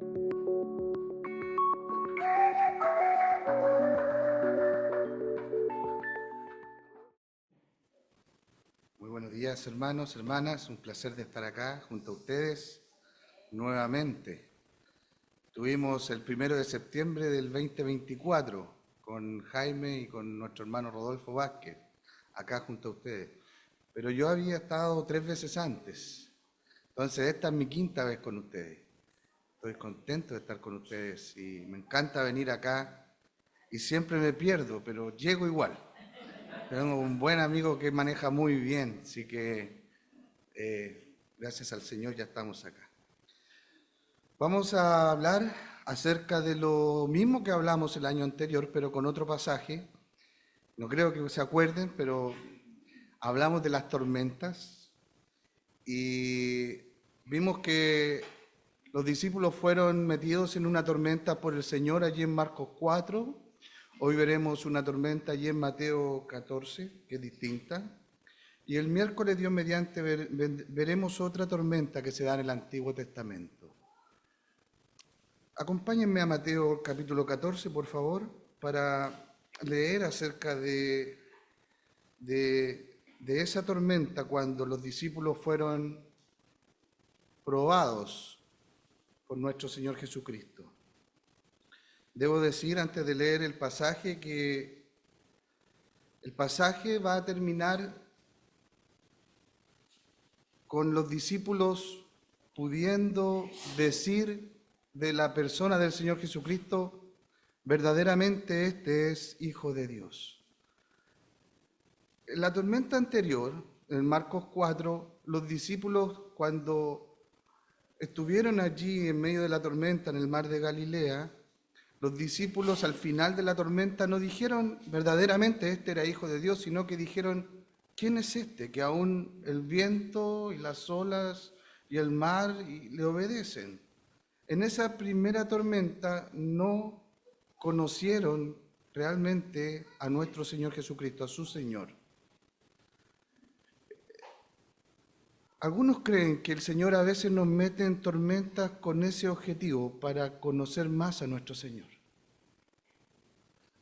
Muy buenos días, hermanos, hermanas. Un placer de estar acá junto a ustedes nuevamente. Tuvimos el 1 de septiembre del 2024 con Jaime y con nuestro hermano Rodolfo Vázquez, acá junto a ustedes. Pero yo había estado 3 veces antes, entonces esta es mi 5ª vez con ustedes. Estoy contento de estar con ustedes y me encanta venir acá y siempre me pierdo, pero llego igual. Tengo un buen amigo que maneja muy bien, así que gracias al Señor ya estamos acá. Vamos a hablar acerca de lo mismo que hablamos el año anterior, pero con otro pasaje. No creo que se acuerden, pero hablamos de las tormentas y vimos que los discípulos fueron metidos en una tormenta por el Señor allí en Marcos 4. Hoy veremos una tormenta allí en Mateo 14, que es distinta. Y el miércoles, Dios mediante, veremos otra tormenta que se da en el Antiguo Testamento. Acompáñenme a Mateo capítulo 14, por favor, para leer acerca de esa tormenta cuando los discípulos fueron probados por nuestro Señor Jesucristo. Debo decir antes de leer el pasaje que el pasaje va a terminar con los discípulos pudiendo decir de la persona del Señor Jesucristo, verdaderamente este es Hijo de Dios. En la tormenta anterior, en Marcos 4, los discípulos cuando estuvieron allí en medio de la tormenta en el mar de Galilea, los discípulos al final de la tormenta no dijeron verdaderamente este era Hijo de Dios, sino que dijeron, ¿quién es este? Que aún el viento y las olas y el mar le obedecen. En esa primera tormenta no conocieron realmente a nuestro Señor Jesucristo, a su Señor. Algunos creen que el Señor a veces nos mete en tormentas con ese objetivo, para conocer más a nuestro Señor.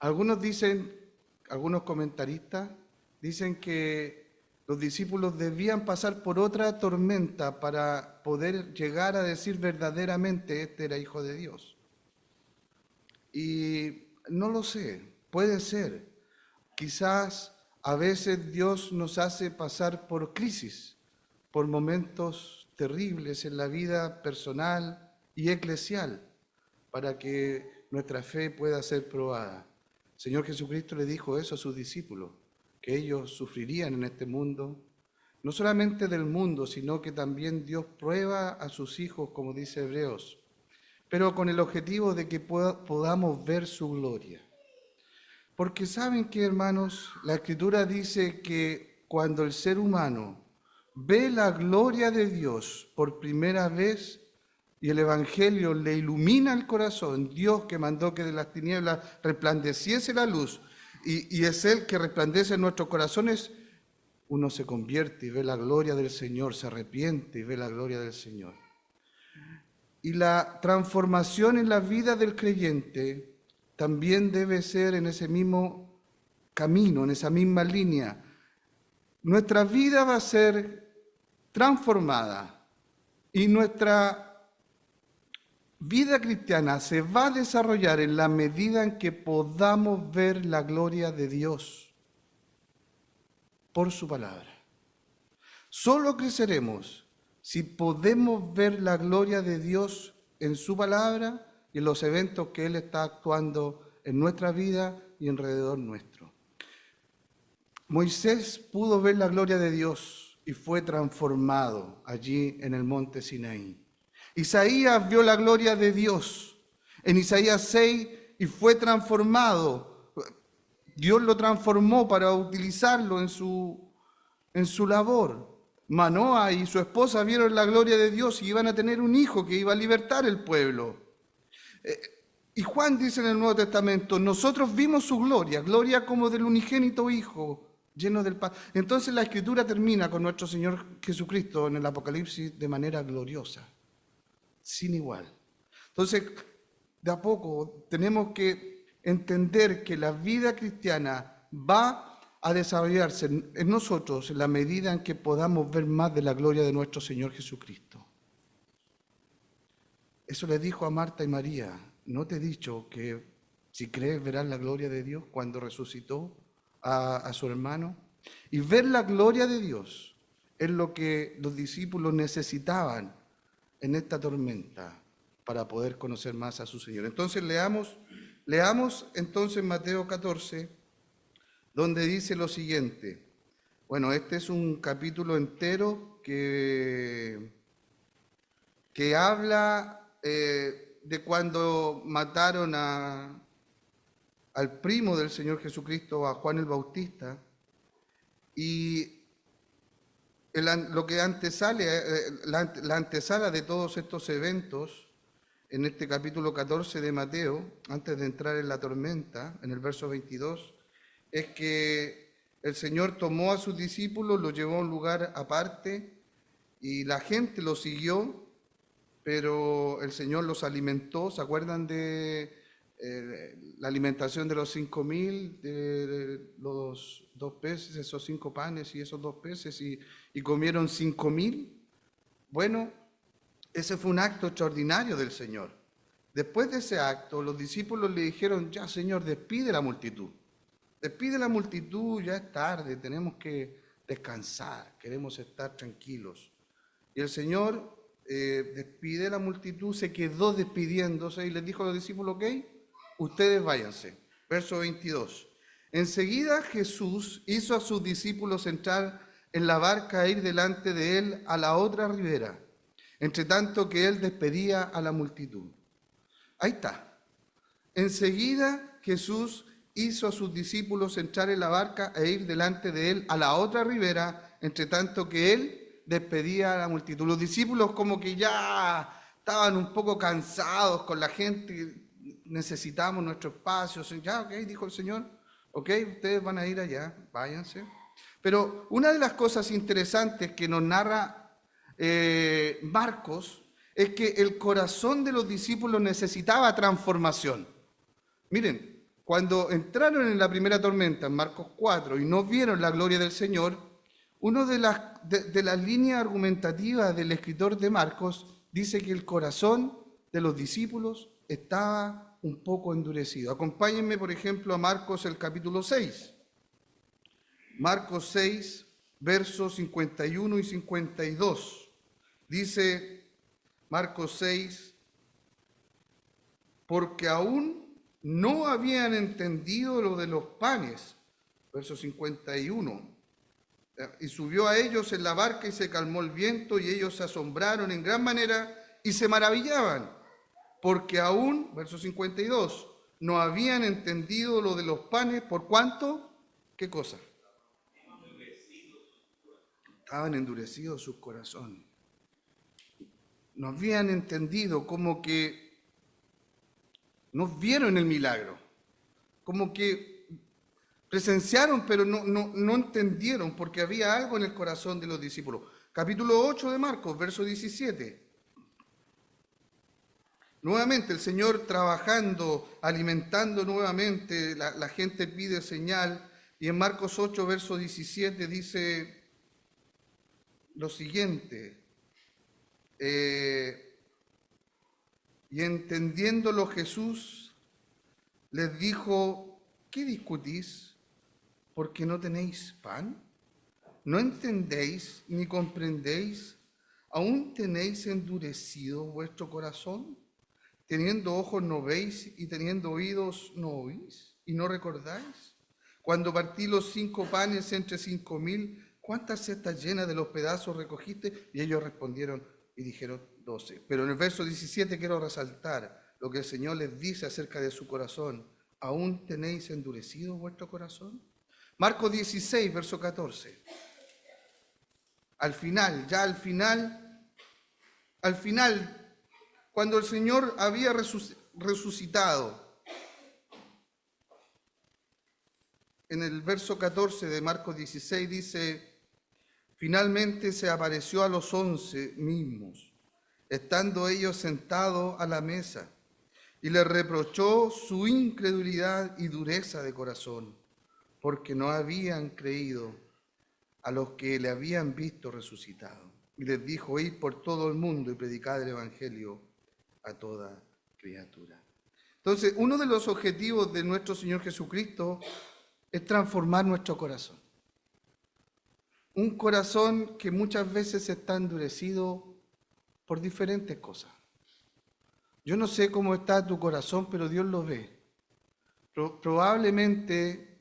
Algunos dicen, algunos comentaristas, dicen que los discípulos debían pasar por otra tormenta para poder llegar a decir verdaderamente este era Hijo de Dios. Y no lo sé, puede ser. Quizás a veces Dios nos hace pasar por crisis, por momentos terribles en la vida personal y eclesial, para que nuestra fe pueda ser probada. El Señor Jesucristo le dijo eso a sus discípulos, que ellos sufrirían en este mundo, no solamente del mundo, sino que también Dios prueba a sus hijos, como dice Hebreos, pero con el objetivo de que podamos ver su gloria. Porque saben que, hermanos, la Escritura dice que cuando el ser humano ve la gloria de Dios por primera vez y el Evangelio le ilumina el corazón, Dios que mandó que de las tinieblas resplandeciese la luz y es Él que resplandece en nuestros corazones, uno se convierte y ve la gloria del Señor, se arrepiente y ve la gloria del Señor. Y la transformación en la vida del creyente también debe ser en ese mismo camino, en esa misma línea. Nuestra vida va a ser transformada y nuestra vida cristiana se va a desarrollar en la medida en que podamos ver la gloria de Dios por su palabra. Solo creceremos si podemos ver la gloria de Dios en su palabra y en los eventos que Él está actuando en nuestra vida y alrededor nuestro. Moisés pudo ver la gloria de Dios y fue transformado allí en el monte Sinaí. Isaías vio la gloria de Dios en Isaías 6 y fue transformado. Dios lo transformó para utilizarlo en su labor. Manoa y su esposa vieron la gloria de Dios y iban a tener un hijo que iba a libertar el pueblo. Y Juan dice en el Nuevo Testamento, nosotros vimos su gloria, gloria como del unigénito Hijo, lleno del Padre. Entonces la Escritura termina con nuestro Señor Jesucristo en el Apocalipsis de manera gloriosa, sin igual. Entonces, de a poco tenemos que entender que la vida cristiana va a desarrollarse en nosotros en la medida en que podamos ver más de la gloria de nuestro Señor Jesucristo. Eso le dijo a Marta y María: ¿no te he dicho que si crees verás la gloria de Dios cuando resucitó a su hermano? Y ver la gloria de Dios es lo que los discípulos necesitaban en esta tormenta para poder conocer más a su Señor. Entonces leamos entonces Mateo 14, donde dice lo siguiente. Bueno, este es un capítulo entero que habla de cuando mataron al primo del Señor Jesucristo, a Juan el Bautista, y lo que antesale, la antesala de todos estos eventos, en este capítulo 14 de Mateo, antes de entrar en la tormenta, en el verso 22, es que el Señor tomó a sus discípulos, los llevó a un lugar aparte, y la gente los siguió, pero el Señor los alimentó. ¿Se acuerdan de la alimentación de los 5.000, de los 2 peces, esos 5 panes y esos 2 peces, y comieron 5.000? Bueno, ese fue un acto extraordinario del Señor. Después de ese acto, los discípulos le dijeron: ya, Señor, despide la multitud. Despide la multitud, ya es tarde, tenemos que descansar, queremos estar tranquilos. Y el Señor despide la multitud, se quedó despidiéndose y les dijo a los discípulos: ok, ustedes váyanse. Verso 22. Enseguida Jesús hizo a sus discípulos entrar en la barca e ir delante de él a la otra ribera, entre tanto que él despedía a la multitud. Ahí está. Enseguida Jesús hizo a sus discípulos entrar en la barca e ir delante de él a la otra ribera, entre tanto que él despedía a la multitud. Los discípulos como que ya estaban un poco cansados con la gente: necesitamos nuestro espacio. Ya, ok, dijo el Señor, ok, ustedes van a ir allá, váyanse. Pero una de las cosas interesantes que nos narra Marcos es que el corazón de los discípulos necesitaba transformación. Miren, cuando entraron en la primera tormenta, en Marcos 4, y no vieron la gloria del Señor, una de las líneas argumentativas del escritor de Marcos dice que el corazón de los discípulos estaba un poco endurecido. Acompáñenme, por ejemplo, a Marcos, el capítulo 6. Marcos 6, versos 51 y 52. Dice Marcos 6: porque aún no habían entendido lo de los panes. Verso 51. Y subió a ellos en la barca y se calmó el viento, y ellos se asombraron en gran manera y se maravillaban, porque aún, verso 52, no habían entendido lo de los panes. ¿Por cuánto? ¿Qué cosa? Estaban endurecidos sus corazones. No habían entendido, como que no vieron el milagro, como que presenciaron, pero no entendieron, porque había algo en el corazón de los discípulos. Capítulo 8 de Marcos, verso 17. Nuevamente el Señor trabajando, alimentando nuevamente, la gente pide señal, y en Marcos 8, verso 17 dice lo siguiente: y entendiéndolo Jesús les dijo: ¿qué discutís? ¿Porque no tenéis pan? ¿No entendéis ni comprendéis? ¿Aún tenéis endurecido vuestro corazón? Teniendo ojos no veis, y teniendo oídos no oís, y no recordáis. Cuando partí los 5 panes entre 5.000, ¿cuántas cestas llenas de los pedazos recogiste? Y ellos respondieron y dijeron: 12. Pero en el verso 17 quiero resaltar lo que el Señor les dice acerca de su corazón: ¿aún tenéis endurecido vuestro corazón? Marcos 16, verso 14. Al final, cuando el Señor había resucitado, en el verso 14 de Marcos 16 dice: finalmente se apareció a los 11 mismos estando ellos sentados a la mesa, y les reprochó su incredulidad y dureza de corazón, porque no habían creído a los que le habían visto resucitado. Y les dijo: id por todo el mundo y predicad el evangelio a toda criatura. Entonces, uno de los objetivos de nuestro Señor Jesucristo es transformar nuestro corazón. Un corazón que muchas veces está endurecido por diferentes cosas. Yo no sé cómo está tu corazón, pero Dios lo ve. Probablemente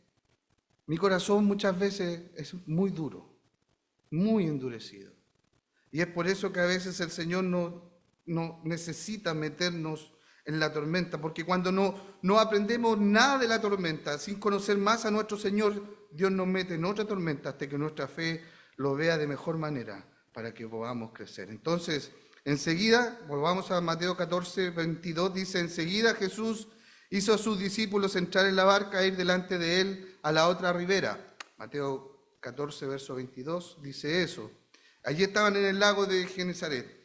mi corazón muchas veces es muy duro, muy endurecido. Y es por eso que a veces el Señor no necesita meternos en la tormenta, porque cuando no aprendemos nada de la tormenta, sin conocer más a nuestro Señor, Dios nos mete en otra tormenta hasta que nuestra fe lo vea de mejor manera para que podamos crecer. Entonces, enseguida, volvamos a Mateo 14, 22, dice: enseguida Jesús hizo a sus discípulos entrar en la barca e ir delante de él a la otra ribera. Mateo 14, verso 22, dice eso. Allí estaban en el lago de Genesaret.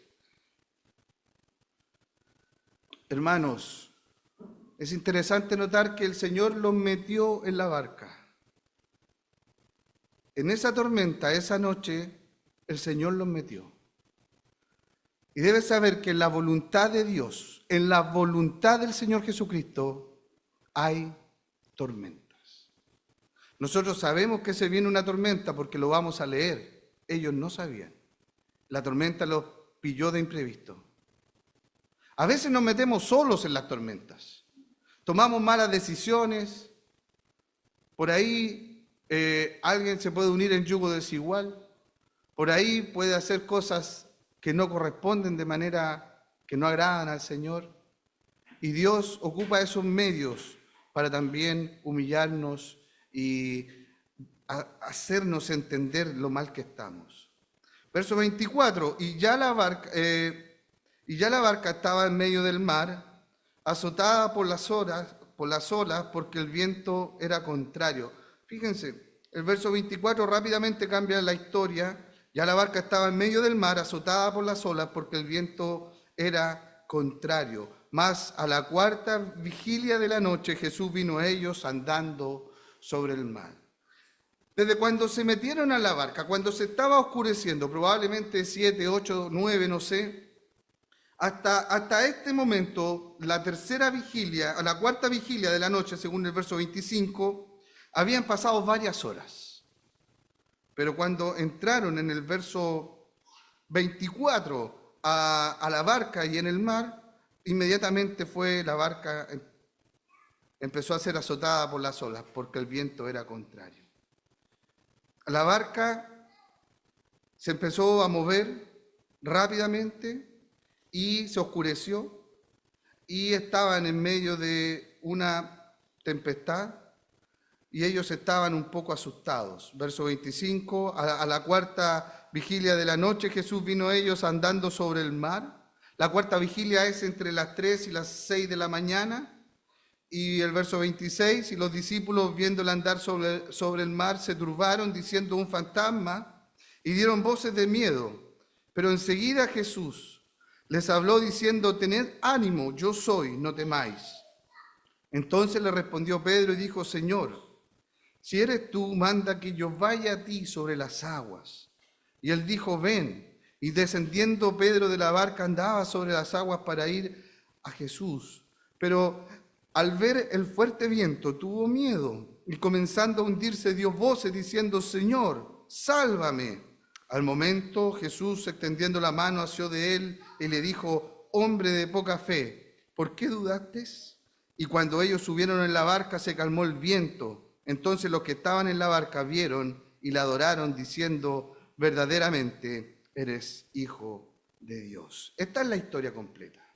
Hermanos, es interesante notar que el Señor los metió en la barca. En esa tormenta, esa noche, el Señor los metió. Y debes saber que en la voluntad de Dios, en la voluntad del Señor Jesucristo, hay tormentas. Nosotros sabemos que se viene una tormenta porque lo vamos a leer. Ellos no sabían. La tormenta los pilló de imprevisto. A veces nos metemos solos en las tormentas. Tomamos malas decisiones. Por ahí alguien se puede unir en yugo desigual. Por ahí puede hacer cosas que no corresponden de manera que no agradan al Señor. Y Dios ocupa esos medios para también humillarnos y hacernos entender lo mal que estamos. Verso 24, y ya la barca estaba en medio del mar, azotada por las olas, porque el viento era contrario. Fíjense, el verso 24 rápidamente cambia la historia. Ya la barca estaba en medio del mar, azotada por las olas, porque el viento era contrario. Mas a la cuarta vigilia de la noche Jesús vino a ellos andando sobre el mar. Desde cuando se metieron a la barca, cuando se estaba oscureciendo, probablemente 7, 8, 9, no sé, hasta este momento, la cuarta vigilia de la noche, según el verso 25, habían pasado varias horas. Pero cuando entraron en el verso 24 a la barca y en el mar, inmediatamente la barca empezó a ser azotada por las olas, porque el viento era contrario. La barca se empezó a mover rápidamente y se oscureció y estaban en medio de una tempestad y ellos estaban un poco asustados. Verso 25, a la cuarta vigilia de la noche Jesús vino a ellos andando sobre el mar. La cuarta vigilia es entre las 3 y las 6 de la mañana. Y el verso 26, y los discípulos viéndole andar sobre el mar se turbaron diciendo: un fantasma, y dieron voces de miedo. Pero enseguida Jesús les habló diciendo: tened ánimo, yo soy, no temáis. Entonces le respondió Pedro y dijo: Señor, si eres tú, manda que yo vaya a ti sobre las aguas. Y él dijo: ven. Y descendiendo Pedro de la barca andaba sobre las aguas para ir a Jesús. Pero al ver el fuerte viento tuvo miedo y comenzando a hundirse dio voces diciendo: Señor, sálvame. Al momento Jesús, extendiendo la mano, asió de él y le dijo: hombre de poca fe, ¿por qué dudaste? Y cuando ellos subieron en la barca se calmó el viento. Entonces los que estaban en la barca vieron y la adoraron diciendo: verdaderamente eres Hijo de Dios. Esta es la historia completa.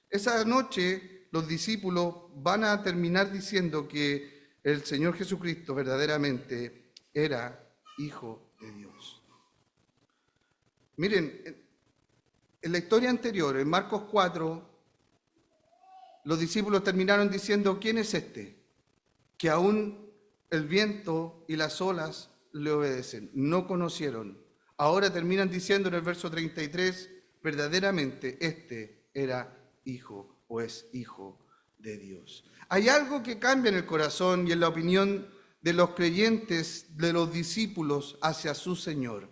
Esa noche los discípulos van a terminar diciendo que el Señor Jesucristo verdaderamente era Hijo de Dios. Miren, en la historia anterior, en Marcos 4, los discípulos terminaron diciendo: ¿quién es este? Que aún el viento y las olas le obedecen. No conocieron. Ahora terminan diciendo en el verso 33, verdaderamente este era hijo o es hijo de Dios. Hay algo que cambia en el corazón y en la opinión de los creyentes, de los discípulos hacia su Señor.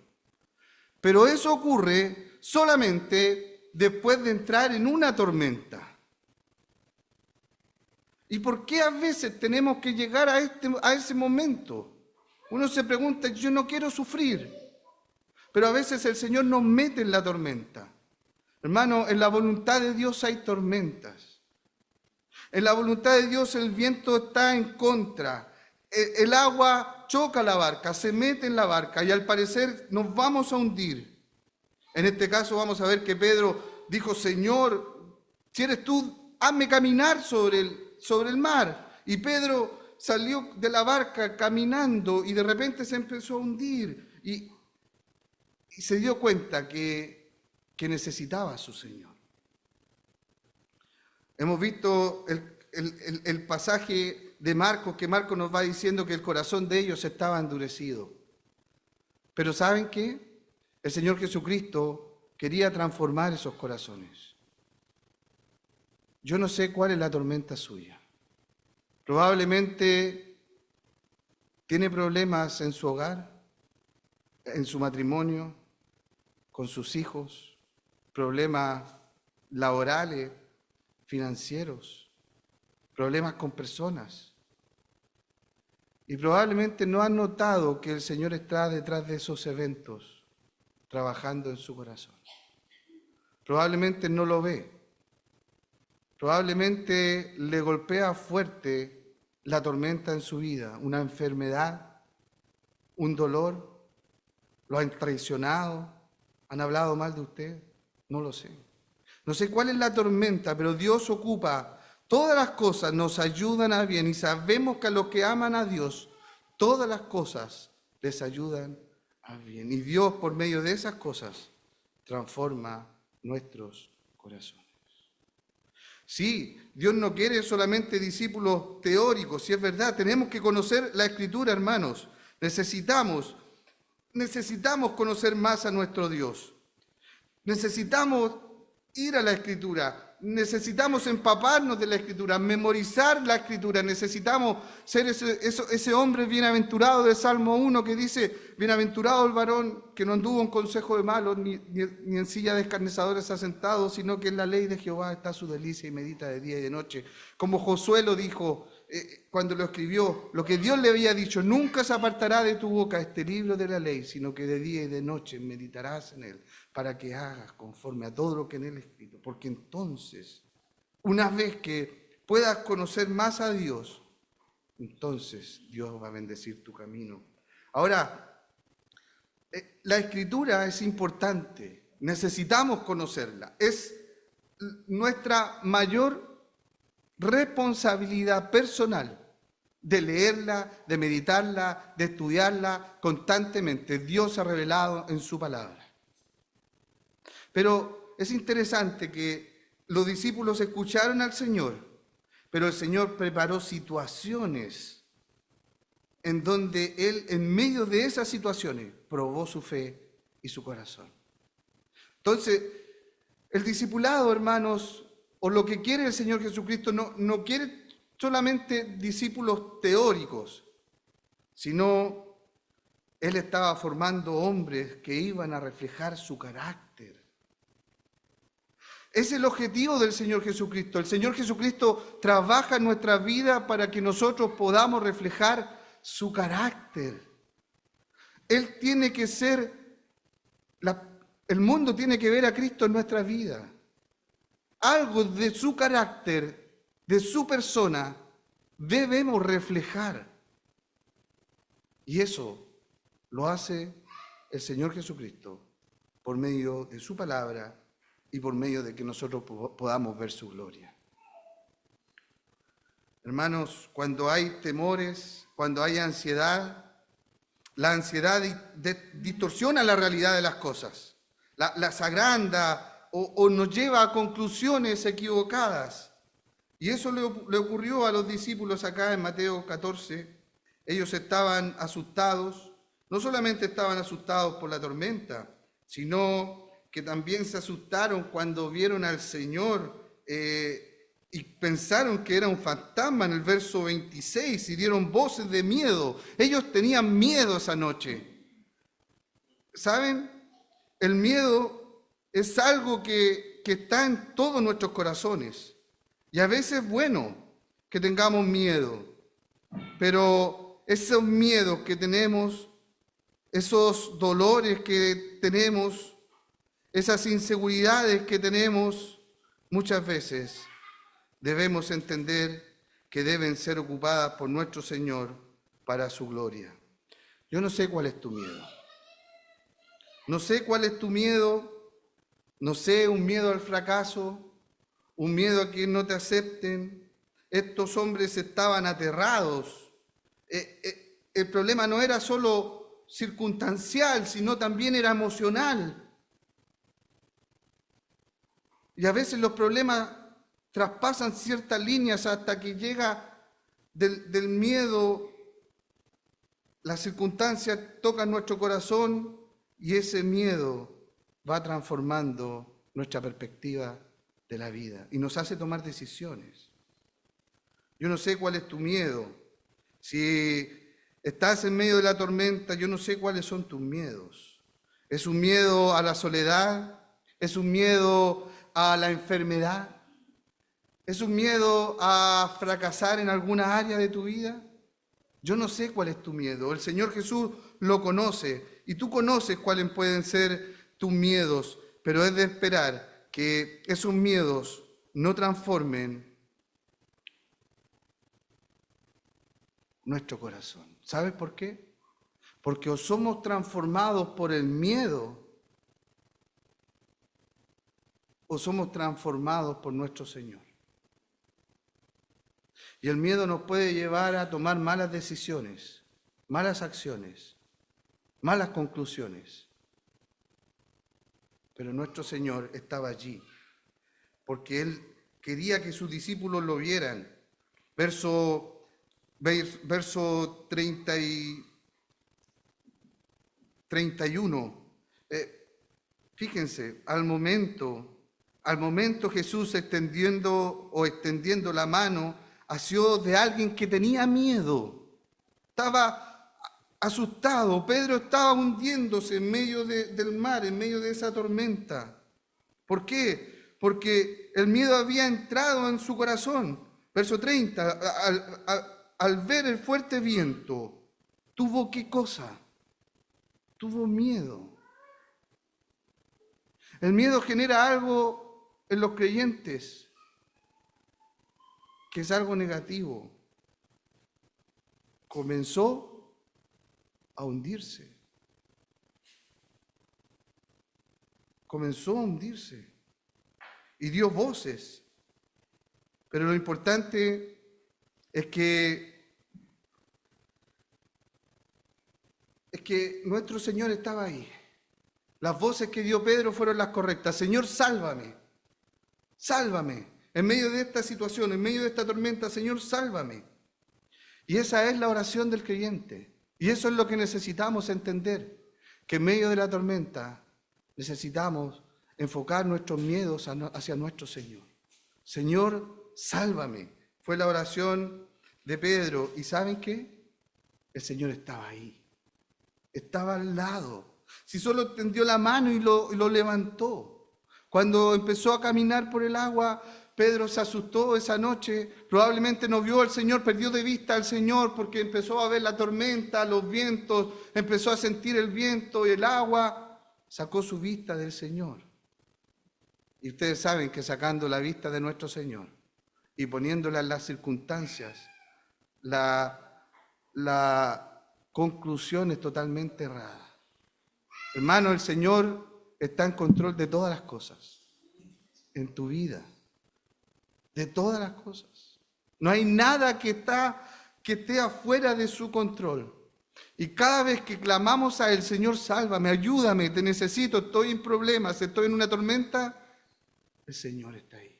Pero eso ocurre solamente después de entrar en una tormenta. ¿Y por qué a veces tenemos que llegar a ese momento? Uno se pregunta, yo no quiero sufrir, pero a veces el Señor nos mete en la tormenta. Hermano, en la voluntad de Dios hay tormentas. En la voluntad de Dios el viento está en contra. El agua choca la barca, se mete en la barca y al parecer nos vamos a hundir. En este caso vamos a ver que Pedro dijo, Señor, si eres tú, hazme caminar sobre el mar. Y Pedro salió de la barca caminando y de repente se empezó a hundir y se dio cuenta que necesitaba a su Señor. Hemos visto el pasaje de Marcos, que Marcos nos va diciendo que el corazón de ellos estaba endurecido. Pero ¿saben qué? El Señor Jesucristo quería transformar esos corazones. Yo no sé cuál es la tormenta suya. Probablemente tiene problemas en su hogar, en su matrimonio, con sus hijos, problemas laborales, financieros, problemas con personas. Y probablemente no han notado que el Señor está detrás de esos eventos, trabajando en su corazón. Probablemente no lo ve. Probablemente le golpea fuerte la tormenta en su vida, una enfermedad, un dolor, lo han traicionado, han hablado mal de usted, no lo sé. No sé cuál es la tormenta, pero Dios ocupa todas las cosas, nos ayudan a bien y sabemos que a los que aman a Dios, todas las cosas les ayudan a bien. Y Dios por medio de esas cosas transforma nuestros corazones. Sí, Dios no quiere solamente discípulos teóricos, si es verdad, tenemos que conocer la Escritura, hermanos. Necesitamos conocer más a nuestro Dios. Necesitamos ir a la Escritura, necesitamos empaparnos de la Escritura, memorizar la Escritura, necesitamos ser ese hombre bienaventurado de Salmo 1 que dice, bienaventurado el varón que no anduvo en consejo de malos, ni en silla de escarnecedores asentado, sino que en la ley de Jehová está su delicia y medita de día y de noche. Como Josué lo dijo cuando lo escribió, lo que Dios le había dicho, nunca se apartará de tu boca este libro de la ley, sino que de día y de noche meditarás en él, para que hagas conforme a todo lo que en él es escrito. Porque entonces, una vez que puedas conocer más a Dios, entonces Dios va a bendecir tu camino. Ahora, la Escritura es importante, necesitamos conocerla. Es nuestra mayor responsabilidad personal de leerla, de meditarla, de estudiarla constantemente. Dios ha revelado en su palabra. Pero es interesante que los discípulos escucharon al Señor, pero el Señor preparó situaciones en donde Él, en medio de esas situaciones, probó su fe y su corazón. Entonces, el discipulado, hermanos, o lo que quiere el Señor Jesucristo, no quiere solamente discípulos teóricos, sino Él estaba formando hombres que iban a reflejar su carácter. Es el objetivo del Señor Jesucristo. El Señor Jesucristo trabaja en nuestra vida para que nosotros podamos reflejar su carácter. Él tiene que ser, el mundo tiene que ver a Cristo en nuestra vida. Algo de su carácter, de su persona, debemos reflejar. Y eso lo hace el Señor Jesucristo por medio de su palabra y por medio de que nosotros podamos ver su gloria. Hermanos, cuando hay temores, cuando hay ansiedad, la ansiedad distorsiona la realidad de las cosas, las agranda o nos lleva a conclusiones equivocadas. Y eso le ocurrió a los discípulos acá en Mateo 14. Ellos estaban asustados, no solamente estaban asustados por la tormenta, sino que también se asustaron cuando vieron al Señor y pensaron que era un fantasma en el verso 26 y dieron voces de miedo. Ellos tenían miedo esa noche. ¿Saben? El miedo es algo que está en todos nuestros corazones. Y a veces es bueno que tengamos miedo, pero esos miedos que tenemos, esos dolores que tenemos, esas inseguridades que tenemos, muchas veces debemos entender que deben ser ocupadas por nuestro Señor para su gloria. Yo no sé cuál es tu miedo. No sé cuál es tu miedo. No sé, un miedo al fracaso, un miedo a que no te acepten. Estos hombres estaban aterrados. El problema no era solo circunstancial, sino también era emocional. Y a veces los problemas traspasan ciertas líneas hasta que llega del miedo, las circunstancias tocan nuestro corazón y ese miedo va transformando nuestra perspectiva de la vida y nos hace tomar decisiones. Yo no sé cuál es tu miedo. Si estás en medio de la tormenta, yo no sé cuáles son tus miedos. ¿Es un miedo a la soledad? ¿Es un miedo a la enfermedad? ¿Es un miedo a fracasar en alguna área de tu vida? Yo no sé cuál es tu miedo. El Señor Jesús lo conoce y tú conoces cuáles pueden ser tus miedos, pero es de esperar que esos miedos no transformen nuestro corazón. ¿Sabes por qué? Porque o somos transformados por el miedo o somos transformados por nuestro Señor. Y el miedo nos puede llevar a tomar malas decisiones, malas acciones, malas conclusiones. Pero nuestro Señor estaba allí, porque Él quería que sus discípulos lo vieran. Verso 31. Fíjense, al momento Jesús extendiendo la mano, asió de alguien que tenía miedo. Estaba asustado. Pedro estaba hundiéndose en medio del mar, en medio de esa tormenta. ¿Por qué? Porque el miedo había entrado en su corazón. Verso 30, al ver el fuerte viento, ¿tuvo qué cosa? Tuvo miedo. El miedo genera algo en los creyentes que es algo negativo. Comenzó a hundirse. Comenzó a hundirse. Y dio voces. Pero lo importante es que nuestro Señor estaba ahí. Las voces que dio Pedro fueron las correctas. Señor, sálvame. Sálvame. En medio de esta situación, en medio de esta tormenta, Señor, sálvame. Y esa es la oración del creyente. Y eso es lo que necesitamos entender, que en medio de la tormenta necesitamos enfocar nuestros miedos hacia nuestro Señor. Señor, sálvame. Fue la oración de Pedro. ¿Y saben qué? El Señor estaba ahí. Estaba al lado. Si solo extendió la mano y lo levantó. Cuando empezó a caminar por el agua, Pedro se asustó esa noche, probablemente no vio al Señor, perdió de vista al Señor porque empezó a ver la tormenta, los vientos, empezó a sentir el viento y el agua, sacó su vista del Señor. Y ustedes saben que sacando la vista de nuestro Señor y poniéndola en las circunstancias, la conclusión es totalmente errada. Hermano, el Señor está en control de todas las cosas, en tu vida. De todas las cosas. No hay nada que esté afuera de su control. Y cada vez que clamamos a Él, Señor, sálvame, ayúdame, te necesito, estoy en problemas, estoy en una tormenta, el Señor está ahí.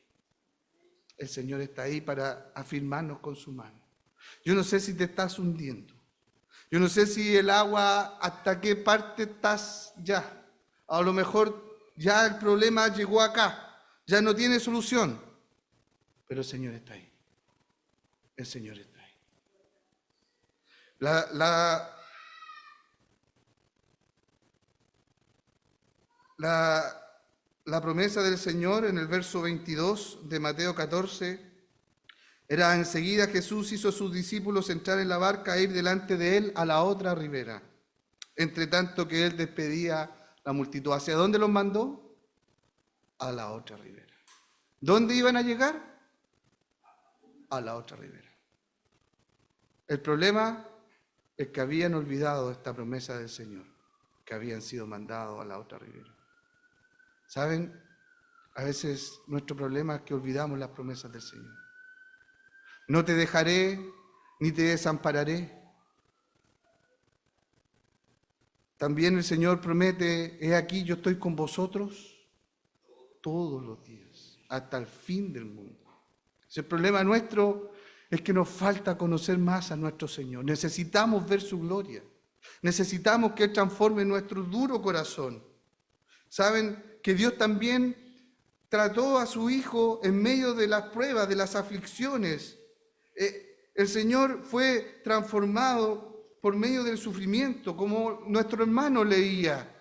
El Señor está ahí para afirmarnos con su mano. Yo no sé si te estás hundiendo. Yo no sé si el agua, hasta qué parte estás ya. A lo mejor ya el problema llegó acá, ya no tiene solución. Pero el Señor está ahí. El Señor está ahí. La promesa del Señor en el verso 22 de Mateo 14 era: enseguida Jesús hizo a sus discípulos entrar en la barca e ir delante de él a la otra ribera, entre tanto que él despedía la multitud. ¿Hacia dónde los mandó? A la otra ribera. ¿Dónde iban a llegar? A la otra ribera. El problema es que habían olvidado esta promesa del Señor, que habían sido mandados a la otra ribera. ¿Saben? A veces nuestro problema es que olvidamos las promesas del Señor. No te dejaré ni te desampararé. También el Señor promete: he aquí, yo estoy con vosotros todos los días, hasta el fin del mundo. El problema nuestro es que nos falta conocer más a nuestro Señor. Necesitamos ver su gloria. Necesitamos que Él transforme nuestro duro corazón. ¿Saben que Dios también trató a su Hijo en medio de las pruebas, de las aflicciones? El Señor fue transformado por medio del sufrimiento, como nuestro hermano leía.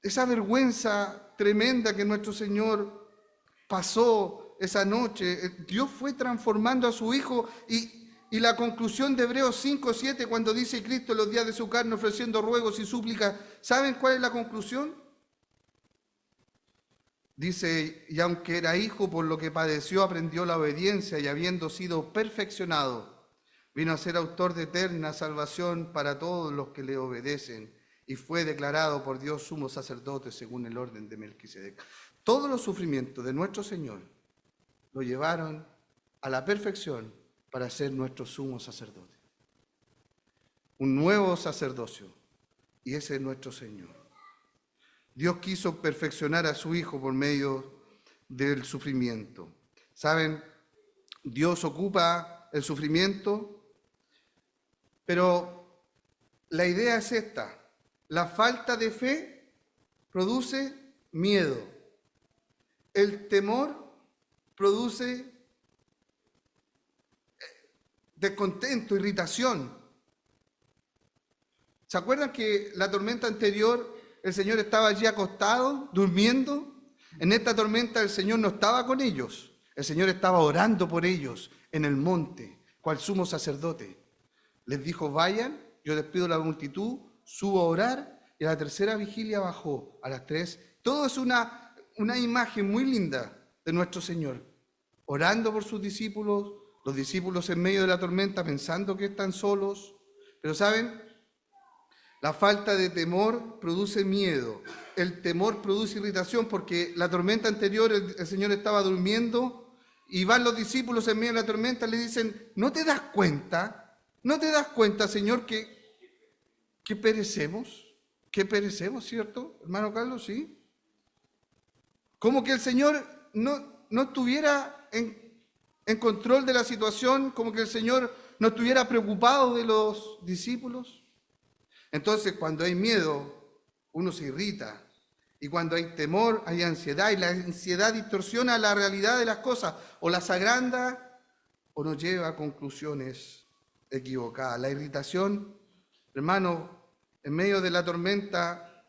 Esa vergüenza tremenda que nuestro Señor pasó esa noche, Dios fue transformando a su Hijo, y la conclusión de Hebreos 5:7, cuando dice: Cristo en los días de su carne ofreciendo ruegos y súplicas, ¿saben cuál es la conclusión? Dice: y aunque era hijo, por lo que padeció, aprendió la obediencia, y habiendo sido perfeccionado, vino a ser autor de eterna salvación para todos los que le obedecen, y fue declarado por Dios sumo sacerdote según el orden de Melquisedec. Todos los sufrimientos de nuestro Señor lo llevaron a la perfección para ser nuestro sumo sacerdote. Un nuevo sacerdocio, y ese es nuestro Señor. Dios quiso perfeccionar a su Hijo por medio del sufrimiento. ¿Saben? Dios ocupa el sufrimiento, pero la idea es esta: la falta de fe produce miedo. El temor produce descontento, irritación. ¿Se acuerdan que la tormenta anterior el Señor estaba allí acostado, durmiendo? En esta tormenta el Señor no estaba con ellos. El Señor estaba orando por ellos en el monte, cual sumo sacerdote. Les dijo: vayan, yo despido a la multitud, subo a orar, y a la tercera vigilia bajó, a las 3. Todo es una imagen muy linda de nuestro Señor, orando por sus discípulos, los discípulos en medio de la tormenta pensando que están solos. Pero ¿saben? La falta de temor produce miedo, el temor produce irritación, porque la tormenta anterior el Señor estaba durmiendo y van los discípulos en medio de la tormenta y le dicen: ¿no te das cuenta? ¿No te das cuenta, Señor, que perecemos? Que perecemos, ¿cierto, hermano Carlos? Sí. Como que el Señor no estuviera en control de la situación, como que el Señor no estuviera preocupado de los discípulos. Entonces, cuando hay miedo, uno se irrita. Y cuando hay temor, hay ansiedad. Y la ansiedad distorsiona la realidad de las cosas. O las agranda o nos lleva a conclusiones equivocadas. La irritación, hermano, en medio de la tormenta,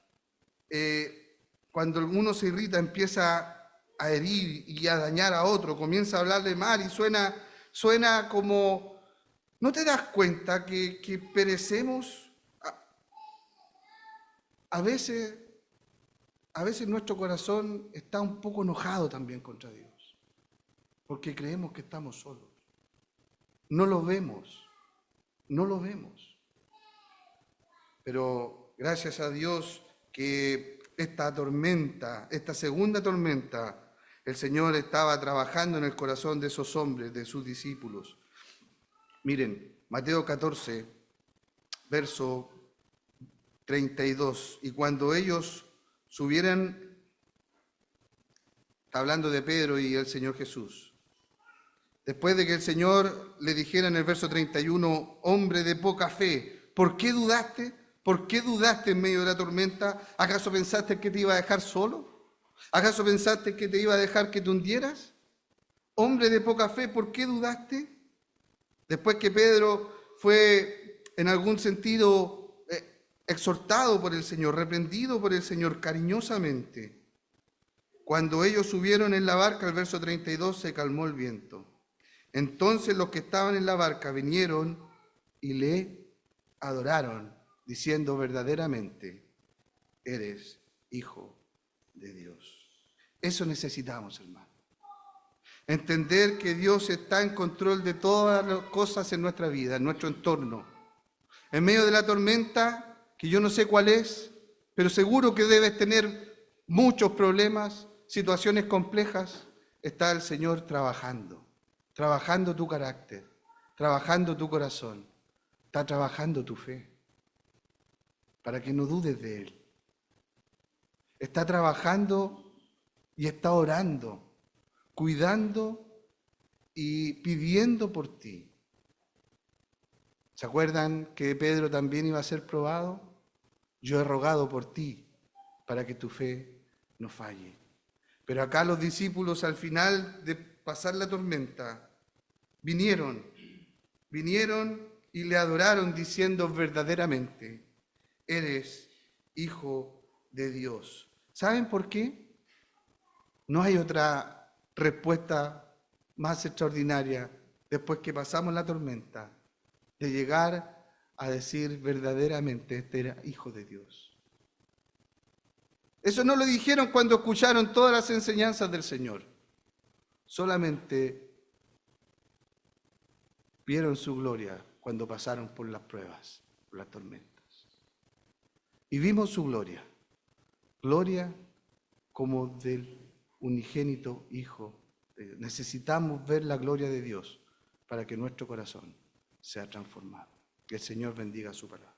cuando uno se irrita, empieza a herir y a dañar a otro. Comienza a hablarle mal y suena como: ¿no te das cuenta que perecemos? A veces nuestro corazón está un poco enojado también contra Dios, porque creemos que estamos solos. No lo vemos. Pero gracias a Dios que esta tormenta, esta segunda tormenta, el Señor estaba trabajando en el corazón de esos hombres, de sus discípulos. Miren, Mateo 14, verso 32, y cuando ellos subieran, está hablando de Pedro y el Señor Jesús, después de que el Señor le dijera en el verso 31, hombre de poca fe, ¿por qué dudaste? ¿Por qué dudaste en medio de la tormenta? ¿Acaso pensaste que te iba a dejar solo? ¿Acaso pensaste que te iba a dejar que te hundieras? Hombre de poca fe, ¿por qué dudaste? Después que Pedro fue en algún sentido exhortado por el Señor, reprendido por el Señor cariñosamente, cuando ellos subieron en la barca, el verso 32, se calmó el viento. Entonces los que estaban en la barca vinieron y le adoraron, diciendo verdaderamente, eres Hijo de Dios. Eso necesitamos, hermano. Entender que Dios está en control de todas las cosas en nuestra vida, en nuestro entorno. En medio de la tormenta, que yo no sé cuál es, pero seguro que debes tener muchos problemas, situaciones complejas, está el Señor trabajando tu carácter, trabajando tu corazón, está trabajando tu fe, para que no dudes de Él. Está trabajando y está orando, cuidando y pidiendo por ti. ¿Se acuerdan que Pedro también iba a ser probado? Yo he rogado por ti para que tu fe no falle. Pero acá los discípulos, al final de pasar la tormenta, vinieron y le adoraron diciendo verdaderamente, eres Hijo de Dios. ¿Saben por qué? No hay otra respuesta más extraordinaria después que pasamos la tormenta, de llegar a decir verdaderamente, este era Hijo de Dios. Eso no lo dijeron cuando escucharon todas las enseñanzas del Señor. Solamente vieron su gloria cuando pasaron por las pruebas, por las tormentas. Y vimos su gloria. Gloria como del unigénito Hijo. Necesitamos ver la gloria de Dios para que nuestro corazón sea transformado. Que el Señor bendiga su palabra.